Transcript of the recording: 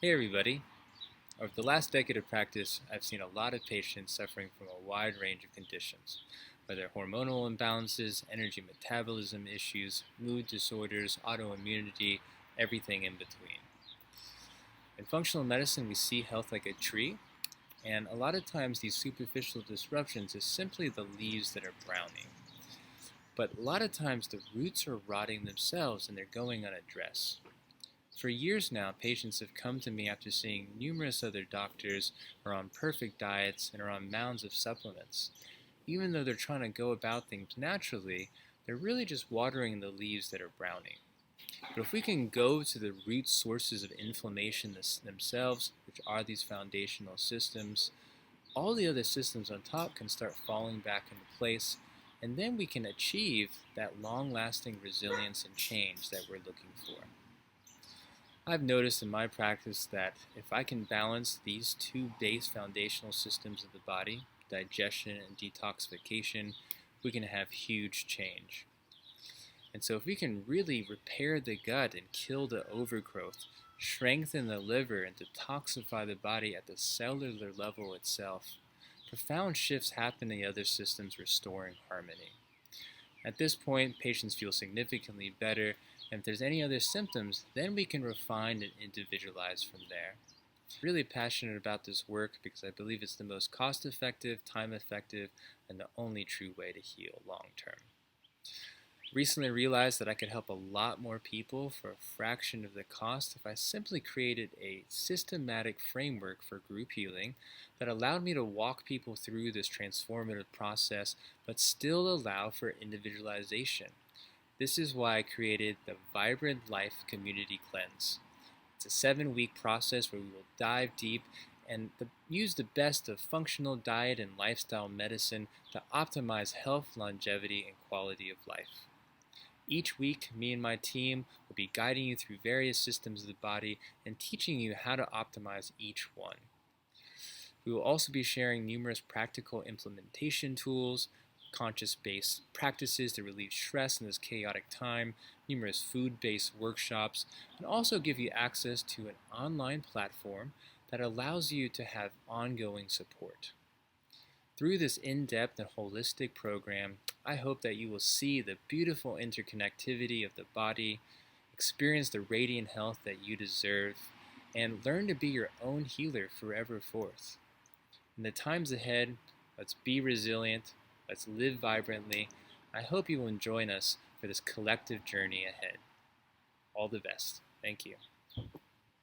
Hey everybody. Over the last decade of practice, I've seen a lot of patients suffering from a wide range of conditions, whether hormonal imbalances, energy metabolism issues, mood disorders, autoimmunity, everything in between. In functional medicine, we see health like a tree, and a lot of times these superficial disruptions is simply the leaves that are browning. But a lot of times the roots are rotting themselves and they're going unaddressed. For years now, patients have come to me after seeing numerous other doctors who are on perfect diets and are on mounds of supplements. Even though they're trying to go about things naturally, they're really just watering the leaves that are browning. But if we can go to the root sources of inflammation themselves, which are these foundational systems, all the other systems on top can start falling back into place, and then we can achieve that long-lasting resilience and change that we're looking for. I've noticed in my practice that if I can balance these two base foundational systems of the body, digestion and detoxification, we can have huge change. And so if we can really repair the gut and kill the overgrowth, strengthen the liver and detoxify the body at the cellular level itself, profound shifts happen in the other systems, restoring harmony. At this point, patients feel significantly better, and if there's any other symptoms, then we can refine and individualize from there. I'm really passionate about this work because I believe it's the most cost-effective, time-effective, and the only true way to heal long-term. Recently realized that I could help a lot more people for a fraction of the cost if I simply created a systematic framework for group healing that allowed me to walk people through this transformative process but still allow for individualization. This is why I created the Vibrant Life Community Cleanse. It's a 7-week process where we will dive deep and use the best of functional diet and lifestyle medicine to optimize health, longevity, and quality of life. Each week, me and my team will be guiding you through various systems of the body and teaching you how to optimize each one. We will also be sharing numerous practical implementation tools, conscious-based practices to relieve stress in this chaotic time, numerous food-based workshops, and also give you access to an online platform that allows you to have ongoing support. Through this in-depth and holistic program, I hope that you will see the beautiful interconnectivity of the body, experience the radiant health that you deserve, and learn to be your own healer forever forth. In the times ahead, let's be resilient, let's live vibrantly. I hope you will join us for this collective journey ahead. All the best. Thank you.